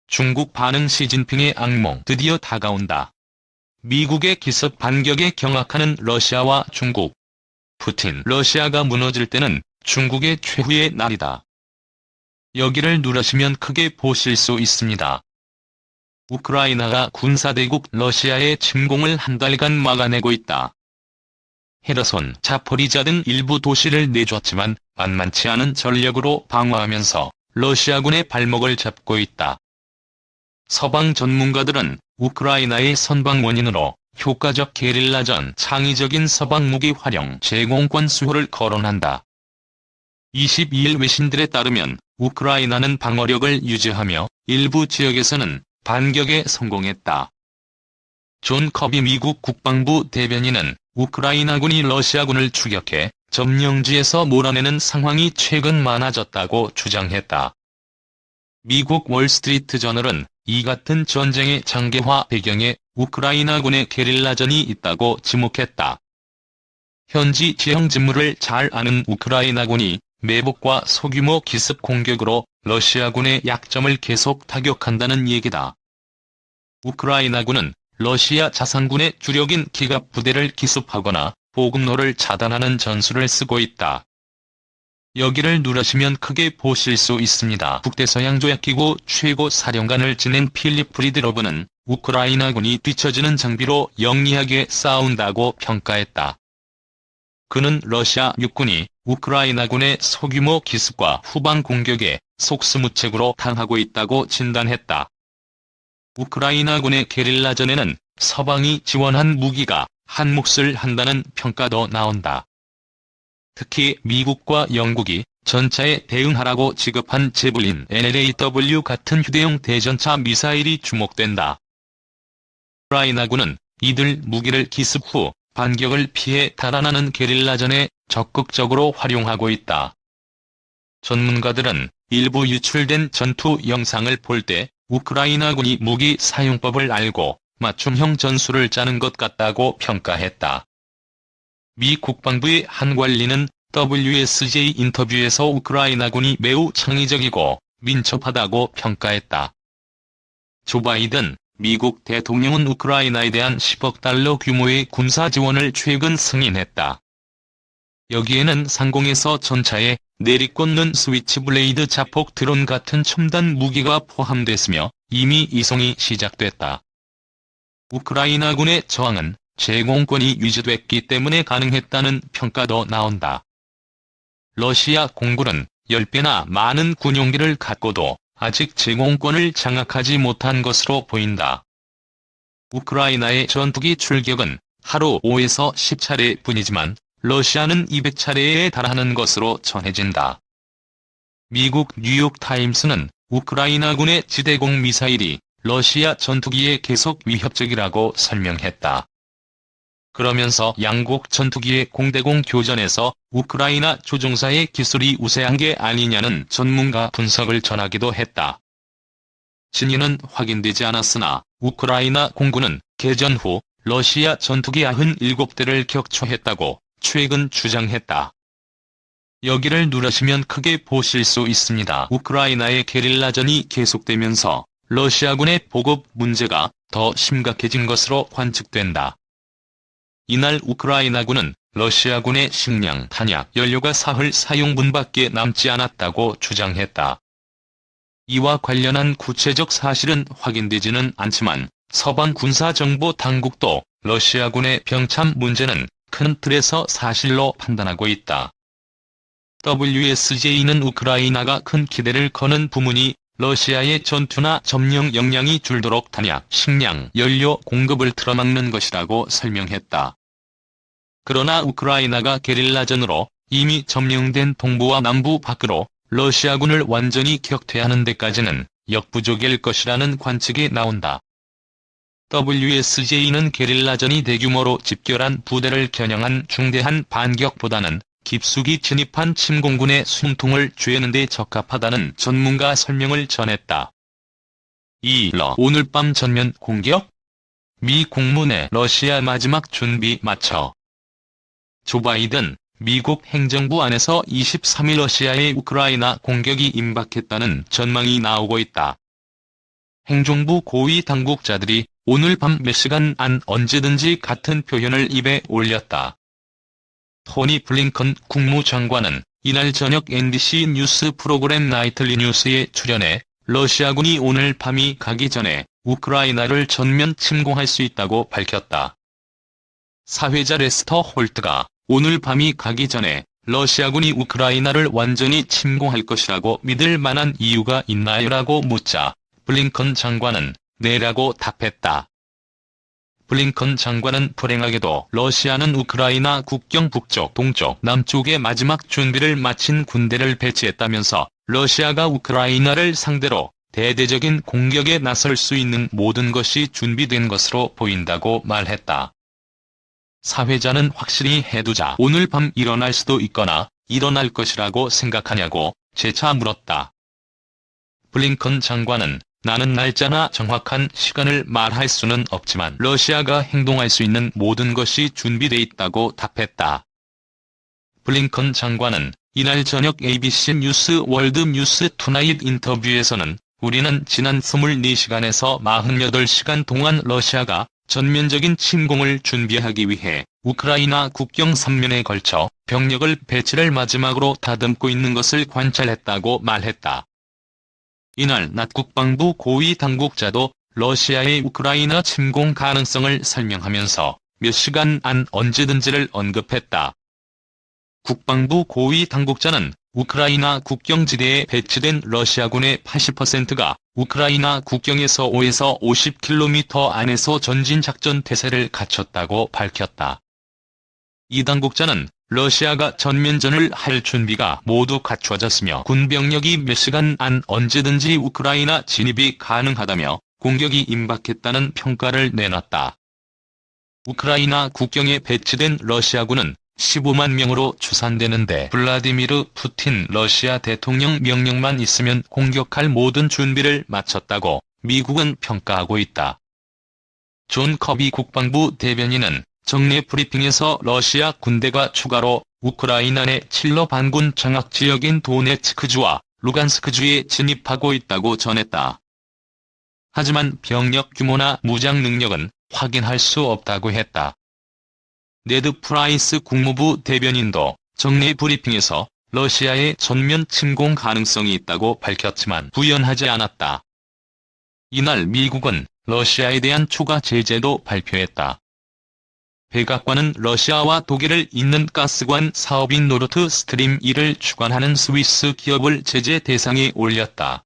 중국 반응. 시진핑의 악몽 드디어 다가온다. 미국의 기습 반격에 경악하는 러시아와 중국. 푸틴. 러시아가 무너질 때는 중국의 최후의 날이다. 여기를 누르시면 크게 보실 수 있습니다. 우크라이나가 군사대국 러시아의 침공을 한 달간 막아내고 있다. 헤르손, 자포리자 등 일부 도시를 내줬지만 만만치 않은 전력으로 방어하면서 러시아군의 발목을 잡고 있다. 서방 전문가들은 우크라이나의 선방 원인으로 효과적 게릴라전, 창의적인 서방 무기 활용, 제공권 수호를 거론한다. 22일 외신들에 따르면 우크라이나는 방어력을 유지하며 일부 지역에서는 반격에 성공했다. 존 커비 미국 국방부 대변인은 우크라이나군이 러시아군을 추격해 점령지에서 몰아내는 상황이 최근 많아졌다고 주장했다. 미국 월스트리트 저널은 이 같은 전쟁의 장기화 배경에 우크라이나군의 게릴라전이 있다고 지목했다. 현지 지형 지물을 잘 아는 우크라이나군이 매복과 소규모 기습 공격으로 러시아군의 약점을 계속 타격한다는 얘기다. 우크라이나군은 러시아 자상군의 주력인 기갑 부대를 기습하거나 보급로를 차단하는 전술을 쓰고 있다. 여기를 누르시면 크게 보실 수 있습니다. 북대서양조약기구 최고 사령관을 지낸 필립 브리드로브는 우크라이나군이 뒤처지는 장비로 영리하게 싸운다고 평가했다. 그는 러시아 육군이 우크라이나군의 소규모 기습과 후방 공격에 속수무책으로 당하고 있다고 진단했다. 우크라이나군의 게릴라전에는 서방이 지원한 무기가 한 몫을 한다는 평가도 나온다. 특히 미국과 영국이 전차에 대응하라고 지급한 제블린 NLAW 같은 휴대용 대전차 미사일이 주목된다. 우크라이나군은 이들 무기를 기습 후 반격을 피해 달아나는 게릴라전에 적극적으로 활용하고 있다. 전문가들은 일부 유출된 전투 영상을 볼 때 우크라이나군이 무기 사용법을 알고 맞춤형 전술을 짜는 것 같다고 평가했다. 미 국방부의 한 관리는 WSJ 인터뷰에서 우크라이나군이 매우 창의적이고 민첩하다고 평가했다. 조 바이든 미국 대통령은 우크라이나에 대한 10억 달러 규모의 군사 지원을 최근 승인했다. 여기에는 상공에서 전차에 내리꽂는 스위치블레이드 자폭 드론 같은 첨단 무기가 포함됐으며 이미 이송이 시작됐다. 우크라이나군의 저항은 제공권이 유지됐기 때문에 가능했다는 평가도 나온다. 러시아 공군은 10배나 많은 군용기를 갖고도 아직 제공권을 장악하지 못한 것으로 보인다. 우크라이나의 전투기 출격은 하루 5에서 10차례 뿐이지만 러시아는 200차례에 달하는 것으로 전해진다. 미국 뉴욕타임스는 우크라이나군의 지대공 미사일이 러시아 전투기에 계속 위협적이라고 설명했다. 그러면서 양국 전투기의 공대공 교전에서 우크라이나 조종사의 기술이 우세한 게 아니냐는 전문가 분석을 전하기도 했다. 진위는 확인되지 않았으나 우크라이나 공군은 개전 후 러시아 전투기 97대를 격추했다고 최근 주장했다. 여기를 누르시면 크게 보실 수 있습니다. 우크라이나의 게릴라전이 계속되면서 러시아군의 보급 문제가 더 심각해진 것으로 관측된다. 이날 우크라이나군은 러시아군의 식량, 탄약, 연료가 사흘 사용분밖에 남지 않았다고 주장했다. 이와 관련한 구체적 사실은 확인되지는 않지만 서방 군사정보 당국도 러시아군의 병참 문제는 큰 틀에서 사실로 판단하고 있다. WSJ는 우크라이나가 큰 기대를 거는 부문이 러시아의 전투나 점령 역량이 줄도록 탄약, 식량, 연료 공급을 틀어막는 것이라고 설명했다. 그러나 우크라이나가 게릴라전으로 이미 점령된 동부와 남부 밖으로 러시아군을 완전히 격퇴하는 데까지는 역부족일 것이라는 관측이 나온다. WSJ는 게릴라전이 대규모로 집결한 부대를 겨냥한 중대한 반격보다는 깊숙이 진입한 침공군의 숨통을 쬐는 데 적합하다는 전문가 설명을 전했다. 오늘 밤 전면 공격? 미 국무내 러시아 마지막 준비 마쳐. 조 바이든 미국 행정부 안에서 23일 러시아의 우크라이나 공격이 임박했다는 전망이 나오고 있다. 행정부 고위 당국자들이 오늘 밤 몇 시간 안 언제든지 같은 표현을 입에 올렸다. 토니 블링컨 국무장관은 이날 저녁 NBC 뉴스 프로그램 나이틀리 뉴스에 출연해 러시아군이 오늘 밤이 가기 전에 우크라이나를 전면 침공할 수 있다고 밝혔다. 사회자 레스터 홀트가 오늘 밤이 가기 전에 러시아군이 우크라이나를 완전히 침공할 것이라고 믿을 만한 이유가 있나요? 라고 묻자 블링컨 장관은 네라고 답했다. 블링컨 장관은 불행하게도 러시아는 우크라이나 국경 북쪽, 동쪽, 남쪽에 마지막 준비를 마친 군대를 배치했다면서 러시아가 우크라이나를 상대로 대대적인 공격에 나설 수 있는 모든 것이 준비된 것으로 보인다고 말했다. 사회자는 확실히 해두자 오늘 밤 일어날 수도 있거나 일어날 것이라고 생각하냐고 재차 물었다. 블링컨 장관은 나는 날짜나 정확한 시간을 말할 수는 없지만 러시아가 행동할 수 있는 모든 것이 준비돼 있다고 답했다. 블링컨 장관은 이날 저녁 ABC 뉴스 월드 뉴스 투나잇 인터뷰에서는 우리는 지난 24시간에서 48시간 동안 러시아가 전면적인 침공을 준비하기 위해 우크라이나 국경 3면에 걸쳐 병력을 배치를 마지막으로 다듬고 있는 것을 관찰했다고 말했다. 이날 낮 국방부 고위 당국자도 러시아의 우크라이나 침공 가능성을 설명하면서 몇 시간 안 언제든지를 언급했다. 국방부 고위 당국자는 우크라이나 국경지대에 배치된 러시아군의 80%가 우크라이나 국경에서 5에서 50km 안에서 전진작전 태세를 갖췄다고 밝혔다. 이 당국자는 러시아가 전면전을 할 준비가 모두 갖춰졌으며 군병력이 몇 시간 안 언제든지 우크라이나 진입이 가능하다며 공격이 임박했다는 평가를 내놨다. 우크라이나 국경에 배치된 러시아군은 15만 명으로 추산되는데 블라디미르 푸틴 러시아 대통령 명령만 있으면 공격할 모든 준비를 마쳤다고 미국은 평가하고 있다. 존 커비 국방부 대변인은 정례 브리핑에서 러시아 군대가 추가로 우크라이나 내 칠러 반군 장악지역인 도네츠크주와 루간스크주에 진입하고 있다고 전했다. 하지만 병력 규모나 무장 능력은 확인할 수 없다고 했다. 네드 프라이스 국무부 대변인도 정례 브리핑에서 러시아의 전면 침공 가능성이 있다고 밝혔지만 부연하지 않았다. 이날 미국은 러시아에 대한 추가 제재도 발표했다. 백악관은 러시아와 독일을 잇는 가스관 사업인 노르트 스트림 1을 주관하는 스위스 기업을 제재 대상에 올렸다.